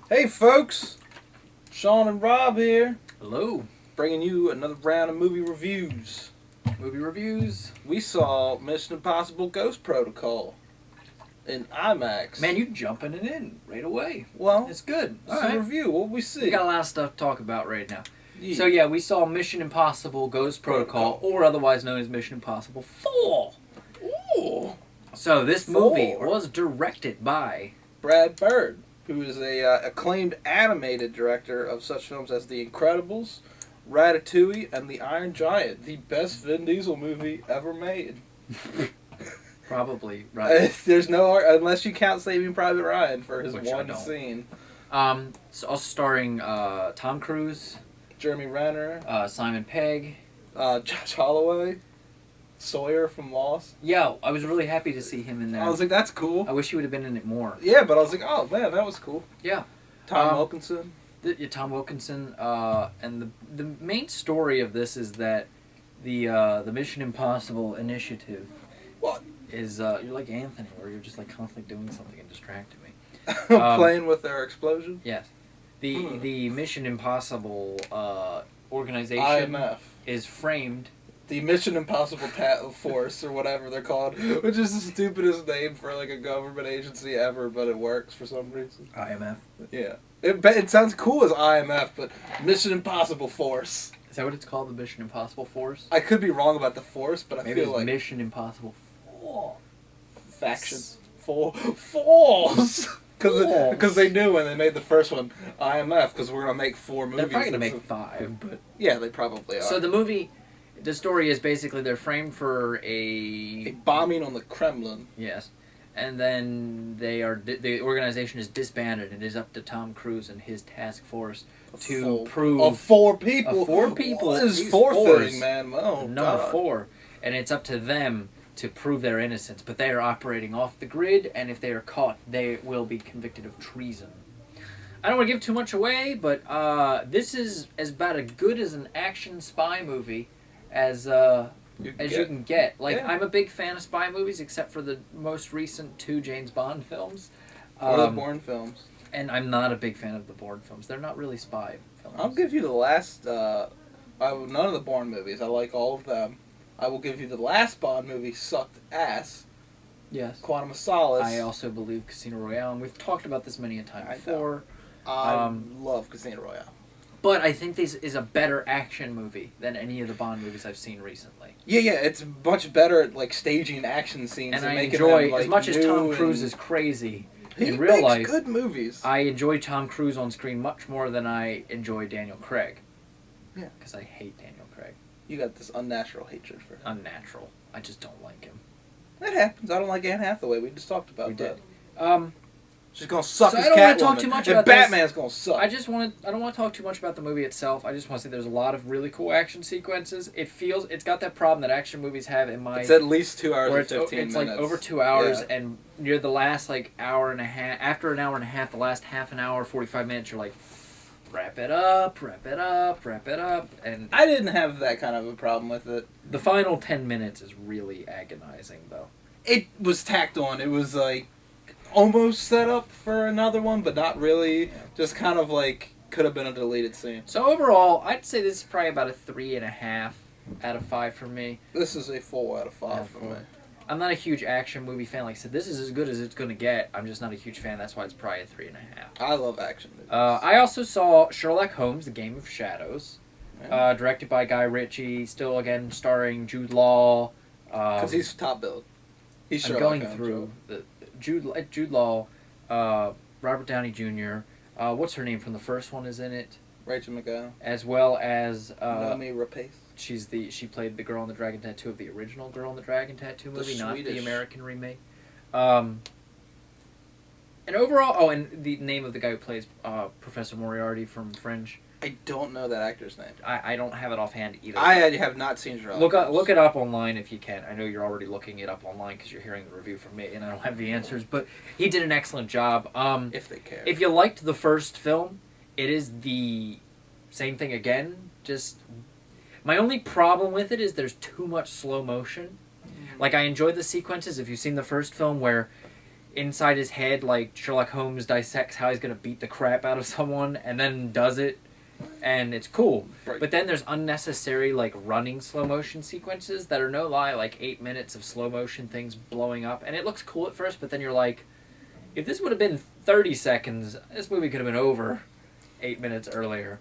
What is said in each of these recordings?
Hey folks, Sean and Rob here, Hello. bringing you another round of movie reviews. Movie reviews. We saw Mission Impossible Ghost Protocol in IMAX. Man, you jumping it in right away. Well, It's good. it's a review. What we see? We got a lot of stuff to talk about right now. Yeah. So yeah, we saw Mission Impossible Ghost Protocol, or otherwise known as Mission Impossible 4. Ooh. So this movie 4. was directed by Brad Bird, who is a acclaimed animated director of such films as The Incredibles, Ratatouille, and The Iron Giant, the best Vin Diesel movie ever made. probably right. There's no unless you count Saving Private Ryan for his Which I one don't. scene. It's also starring Tom Cruise, Jeremy Renner, Simon Pegg. Josh Holloway, Sawyer from Lost. Yeah, I was really happy to see him in there. I was like, that's cool. I wish he would have been in it more. Yeah, but I was like, oh man, that was cool. Yeah. Tom Wilkinson. Tom Wilkinson, and the main story of this is that the Mission Impossible initiative What? is you're like Anthony, where you're just like constantly doing something and distracting me. Playing with their explosion. Yes, the Mission Impossible organization IMF. is framed. The Mission Impossible Force, or whatever they're called, which is the stupidest name for like a government agency ever, but it works for some reason. IMF. Yeah. It sounds cool as IMF, but Mission Impossible Force. Is that what it's called? The Mission Impossible Force? I could be wrong about the Force, but I Maybe feel it's like Mission Impossible 4. faction. Force. Force. Because they knew when they made the first one, IMF, because we're going to make 4 movies. They're probably gonna make 5, but Yeah, they probably are. so the story is basically they're framed for a bombing on the Kremlin. yes, and then the organization is disbanded, and it is up to Tom Cruise and his task force to prove Of 4 people. Of 4 people. What is These 4 fours. thing, man? Oh, number God. 4, and it's up to them to prove their innocence. But they are operating off the grid, and if they are caught, they will be convicted of treason. I don't want to give too much away, but this is about as good as an action spy movie as you can get. Like, Yeah. I'm a big fan of spy movies, except for the most recent 2 James Bond films. Or the Bourne films. And I'm not a big fan of the Bourne films. They're not really spy films. I'll give you the last. None of the Bourne movies. I like all of them. I will give you the last Bond movie sucked ass. Yes. Quantum of Solace. I also believe Casino Royale, and we've talked about this many a time I know. before. I love Casino Royale. But I think this is a better action movie than any of the Bond movies I've seen recently. Yeah, it's much better at like staging action scenes And and I making enjoy, them, like, as much as Tom new Cruise and- is crazy, He in real makes life, good movies. I enjoy Tom Cruise on screen much more than I enjoy Daniel Craig. Yeah. Because I hate Daniel Craig. You got this unnatural hatred for him. Unnatural. I just don't like him. That happens. I don't like Anne Hathaway. We just talked about We that. did. She's gonna suck So his I don't wanna Catwoman, talk too much and about this. Batman's gonna suck. I don't want to talk too much about the movie itself. I just want to say there's a lot of really cool action sequences. It's got that problem that action movies have in my... It's at least 2 hours where and it's 15 minutes. like over 2 hours, Yeah. and near the last like hour and a half, after an hour and a half, the last half an hour, 45 minutes, you're like, wrap it up, wrap it up, wrap it up, and I didn't have that kind of a problem with it. the final 10 minutes is really agonizing, though. It was tacked on. It was like almost set up for another one, but not really. Yeah. Just kind of like could have been a deleted scene. So overall, I'd say this is probably about a 3.5 out of 5 for me. This is a 4 out of 5 Yeah, for 4. me. I'm not a huge action movie fan. Like I said, this is as good as it's going to get. I'm just not a huge fan. That's why it's probably a 3.5. I love action movies. I also saw Sherlock Holmes, The Game of Shadows, Yeah. directed by Guy Ritchie, still again starring Jude Law. Because he's top billed. He's I'm Sherlock going Holmes. through the Jude Law, Robert Downey Jr. What's her name from the first one is in it, Rachel McAdams. as well as Naomi Rapace. she played the girl in the Dragon Tattoo of the original Girl in the Dragon Tattoo movie, not the Swedish. American remake. And overall, and the name of the guy who plays Professor Moriarty from Fringe. I don't know that actor's name. I don't have it offhand either. I have not seen Sherlock Holmes. Look it up online if you can. I know you're already looking it up online because you're hearing the review from me, and I don't have the answers. But he did an excellent job. If they care. If you liked the first film, it is the same thing again. Just my only problem with it is there's too much slow motion. Like I enjoyed the sequences. If you've seen the first film where inside his head, like Sherlock Holmes dissects how he's gonna beat the crap out of someone and then does it, and it's cool. Right. But then there's unnecessary like running slow motion sequences that are no lie like 8 minutes of slow motion things blowing up, and it looks cool at first, but then you're like, if this would have been 30 seconds, this movie could have been over 8 minutes earlier.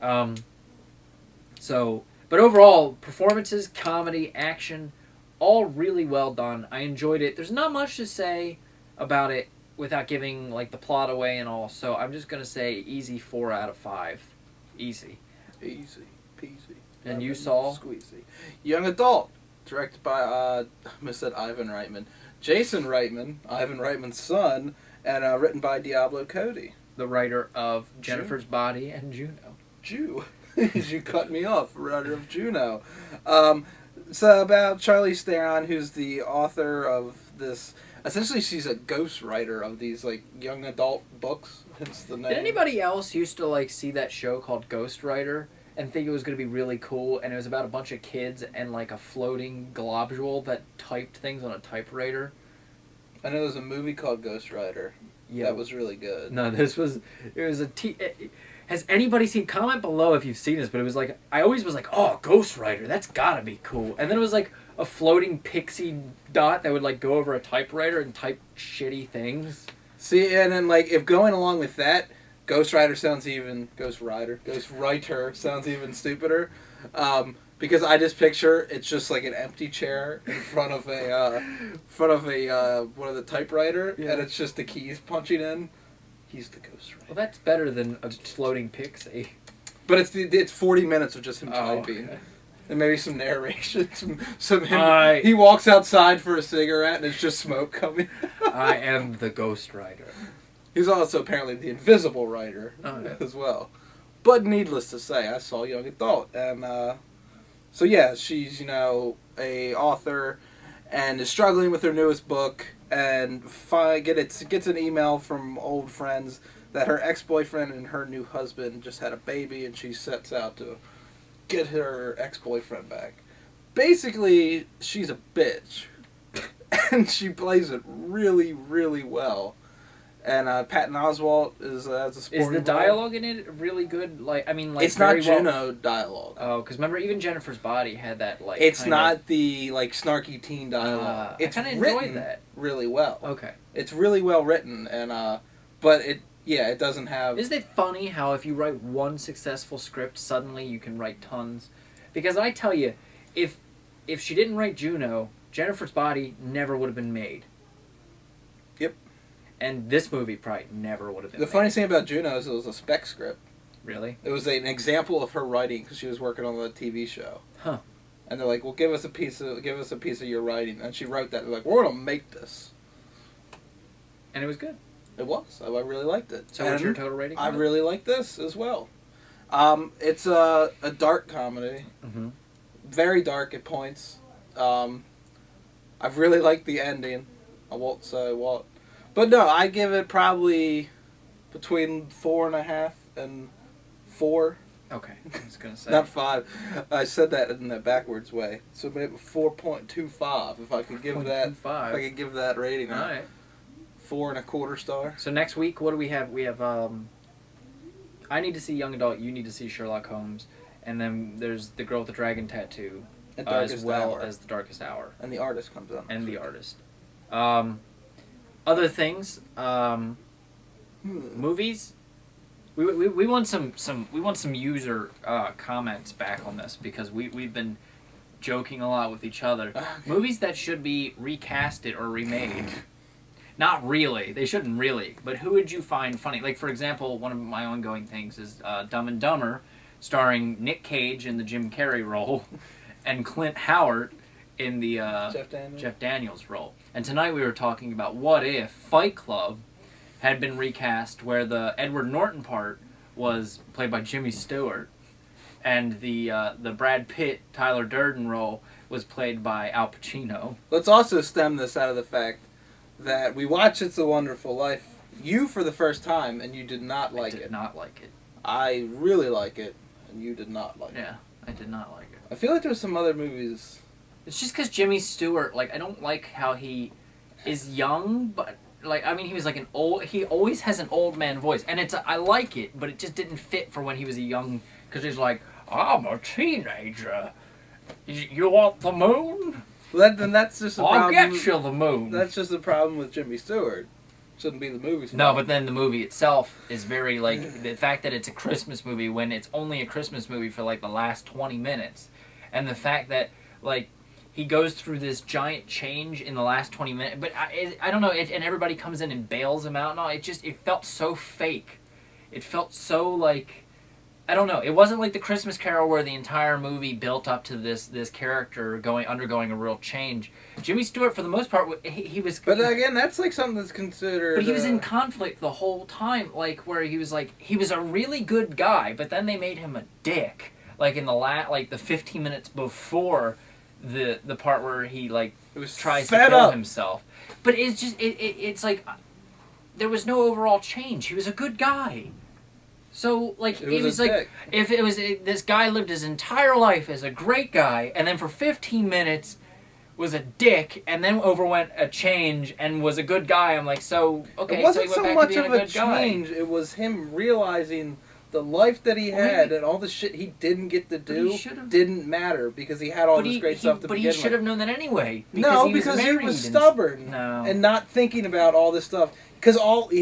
But overall, performances, comedy, action, all really well done. I enjoyed it. There's not much to say about it without giving like the plot away and all, so I'm just gonna say easy 4 out of 5. Easy. Easy peasy. And you saw? Squeezy. Young Adult, directed by I almost said Ivan Reitman. Jason Reitman, Ivan Reitman's son, and written by Diablo Cody. The writer of Jennifer's Body and Juno. You cut me off, writer of Juno. It's about Charlize Theron, who's the author of this. Essentially, she's a ghostwriter of these like young adult books. Hence the name. Did anybody else used to like see that show called Ghostwriter and think it was going to be really cool? And it was about a bunch of kids and like a floating globule that typed things on a typewriter. I know there was a movie called Ghostwriter. Yeah, that was really good. No, it was a has anybody seen? Comment below if you've seen this, but it was like, I always was like, oh, Ghostwriter, that's gotta be cool. And then it was like a floating pixie dot that would like go over a typewriter and type shitty things. See, and then like if going along with that, Ghostwriter sounds even Ghostwriter sounds even stupider. Because I just picture it's just like an empty chair in front of a one of the typewriter, yeah. And it's just the keys punching in. He's the ghostwriter. Well, that's better than a floating pixie. But it's 40 minutes of just him typing, okay. And maybe some narration, some him. He walks outside for a cigarette, and it's just smoke coming. I am the ghostwriter. He's also apparently the invisible writer as well. But needless to say, I saw Young Adult, and so yeah, she's a author, and is struggling with her newest book. And gets an email from old friends that her ex-boyfriend and her new husband just had a baby, and she sets out to get her ex-boyfriend back. Basically, she's a bitch, and she plays it really, really well. And Patton Oswalt is as a sporting. Is the dialogue in it really good? It's not Juno dialogue. Oh, because remember, even Jennifer's Body had that like. It's not the like snarky teen dialogue. I kind of enjoyed that really well. Okay. It's really well written, and but it doesn't have. Isn't it funny how if you write one successful script, suddenly you can write tons? Because I tell you, if she didn't write Juno, Jennifer's Body never would have been made. Yep. And this movie probably never would have been made. The funny thing about Juno is it was a spec script. Really? It was an example of her writing because she was working on the TV show. Huh. And they're like, "Well, give us a piece of your writing," and she wrote that. They're like, "We're gonna make this," and it was good. It was. I really liked it. So, what's your total rating? I really like this as well. It's a dark comedy. Mm-hmm. Very dark at points. I've really liked the ending. I won't say what. But no, I give it probably between 4.5 and 4. Okay, I was gonna say not 5. I said that in the backwards way. So maybe 4.25 if I could give that. If I could give that rating. All right. 4.25 star. So next week, what do we have? We have I need to see Young Adult. You need to see Sherlock Holmes, and then there's the Girl with the Dragon Tattoo, as well as The Darkest Hour. And The Artist comes out. And The Artist. Other things, movies. We want some user comments back on this because we've been joking a lot with each other. Okay. Movies that should be recasted or remade. Not really. They shouldn't really. But who would you find funny? Like, for example, one of my ongoing things is Dumb and Dumber, starring Nick Cage in the Jim Carrey role and Clint Howard in the Jeff Daniels role. And tonight we were talking about what if Fight Club had been recast where the Edward Norton part was played by Jimmy Stewart and the Brad Pitt, Tyler Durden role was played by Al Pacino. Let's also stem this out of the fact that we watched It's a Wonderful Life, you for the first time, and you did not like it. I did not like it. I really like it, and you did not like it. Yeah, I did not like it. I feel like there's some other movies. It's just because Jimmy Stewart, like, I don't like how he is young, but like, I mean, he was like he always has an old man voice, and I like it, but it just didn't fit for when he was a young, because he's like, I'm a teenager. You want the moon? Well, then that's just a problem. I'll get you the moon. That's just the problem with Jimmy Stewart. Shouldn't be the movie's fault. No, but then the movie itself is very, like, the fact that it's a Christmas movie when it's only a Christmas movie for, like, the last 20 minutes. And the fact that, like, he goes through this giant change in the last 20 minutes. But I don't know, and everybody comes in and bails him out and all. It felt so fake. It felt so, like, I don't know. It wasn't like the Christmas Carol where the entire movie built up to this character undergoing a real change. Jimmy Stewart, for the most part, he was... But again, that's like something that's considered... But he was in conflict the whole time, like, where he was a really good guy, but then they made him a dick. Like, in the 15 minutes before the part where he, like, tries to kill himself. But it's just, it's like, there was no overall change. He was a good guy. So, like, it was like, if it was, this guy lived his entire life as a great guy, and then for 15 minutes was a dick, and then overwent a change and was a good guy, I'm like, so, okay, it wasn't so he went so back much to being of a a good guy. change, it was him realizing the life that he had and all the shit he didn't get to do didn't matter because he had all this great stuff to begin with. But he should have known that anyway. Because he was stubborn and not thinking about all this stuff. Because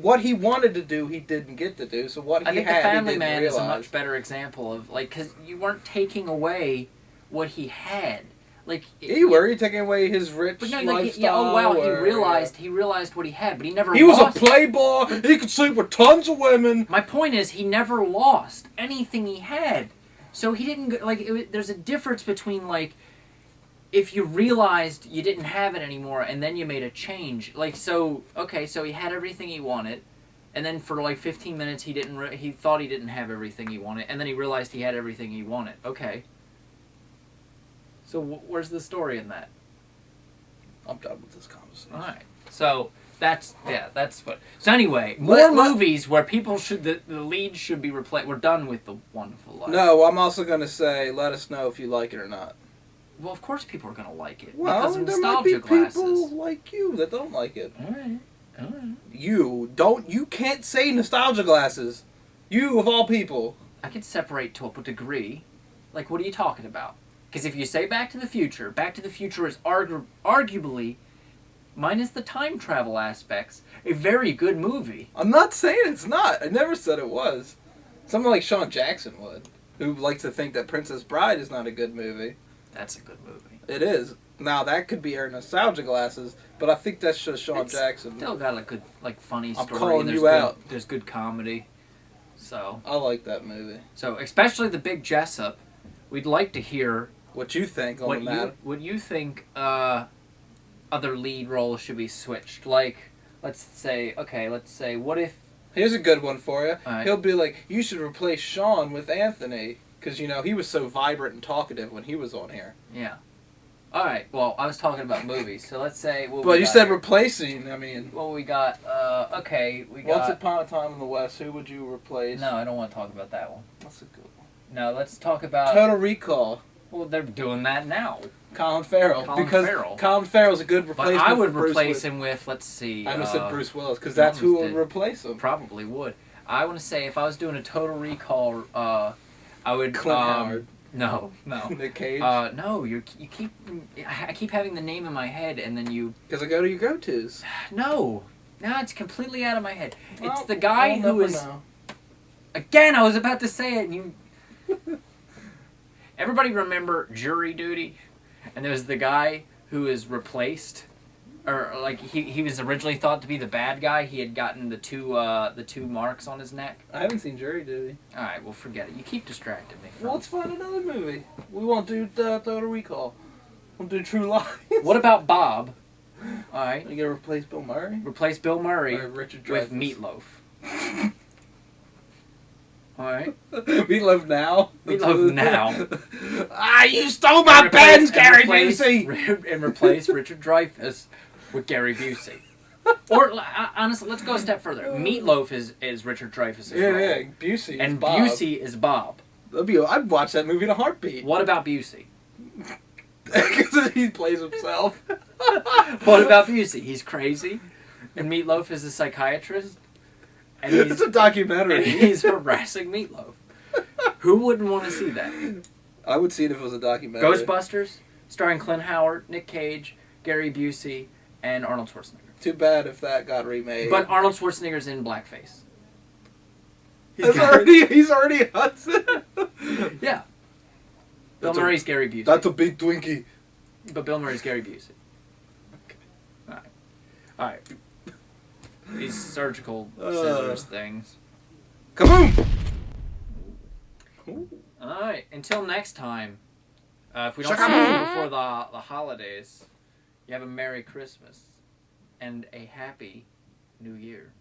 what he wanted to do, he didn't get to do. So what he had, he didn't realize. I think The Family Man is a much better example of, like, because you weren't taking away what he had. Like, you were. You're taking away his rich lifestyle. He realized what he had, but he never He was a playboy. He could sleep with tons of women. My point is, he never lost anything he had. So he didn't, like, there's a difference between, like, if you realized you didn't have it anymore and then you made a change. Like, so, okay, so he had everything he wanted, and then for, like, 15 minutes he thought he didn't have everything he wanted, and then he realized he had everything he wanted. Okay. So where's the story in that? I'm done with this conversation. All right. So that's what. So anyway, more movies where people the lead should be replaced. We're done with The Wonderful Life. No, I'm also going to say, let us know if you like it or not. Well, of course people are going to like it. Well, because of there nostalgia might be people like you that don't like it. All right. You can't say nostalgia glasses. You, of all people. I can separate to a degree. Like, what are you talking about? Because if you say Back to the Future is arguably, minus the time travel aspects, a very good movie. I'm not saying it's not. I never said it was. Someone like Sean Jackson would, who likes to think that Princess Bride is not a good movie. That's a good movie. It is. Now, that could be our nostalgia glasses, but I think that's just Sean Jackson. Still got a good, like, funny story. I'm calling you out. There's good comedy. So. I like that movie. So, especially The Big Jessup, we'd like to hear... What you think on the matter. What you think other lead roles should be switched. Like, let's say, what if... Here's a good one for you. Right. He'll be like, you should replace Sean with Anthony. Because, he was so vibrant and talkative when he was on here. Yeah. Alright, well, I was talking about movies, so let's say... But you said replacing, I mean... Well, we got, we got... Once Upon a Time in the West, who would you replace? No, I don't want to talk about that one. That's a good one. No, let's talk about... Total Recall. Well, they're doing that now. Colin Farrell. Colin Farrell's a good replacement. But I would replace him with, let's see... I almost said Bruce Willis, because that's who would replace him. Probably would. I want to say, if I was doing a Total Recall, I would... Clint Howard. No. Nick Cage? No, I keep having the name in my head, and then you... Because I go to your go-tos. No, it's completely out of my head. Well, it's the guy who is... Know. Again, I was about to say it, and you... Everybody remember Jury Duty? And there was the guy who is replaced, or like he was originally thought to be the bad guy. He had gotten the two marks on his neck. I haven't seen Jury Duty. All right, well forget it. You keep distracting me. Well, let's find another movie. We won't do Total Recall. We'll do True Lies. What about Bob? All right. You gonna replace Bill Murray? Replace Bill Murray or Richard with Meatloaf. Alright. Meatloaf Now? Meatloaf Now. You stole my pens, Gary Busey! And replace Richard Dreyfuss with Gary Busey. Or, honestly, let's go a step further. Meatloaf is Richard Dreyfuss' role. Yeah, Busey is and Bob. Busey is Bob. I'd watch that movie in a heartbeat. What about Busey? Because he plays himself. What about Busey? He's crazy. And Meatloaf is a psychiatrist. And It's a documentary. And he's harassing Meatloaf. Who wouldn't want to see that? I would see it if it was a documentary. Ghostbusters, starring Clint Howard, Nick Cage, Gary Busey, and Arnold Schwarzenegger. Too bad if that got remade. But Arnold Schwarzenegger's in blackface. He's already Hudson. Yeah. Bill Murray's Gary Busey. That's a big Twinkie. But Bill Murray's Gary Busey. Okay. Alright. These surgical scissors things. Kaboom! Alright, until next time. If we don't see you before the holidays, you have a Merry Christmas and a Happy New Year.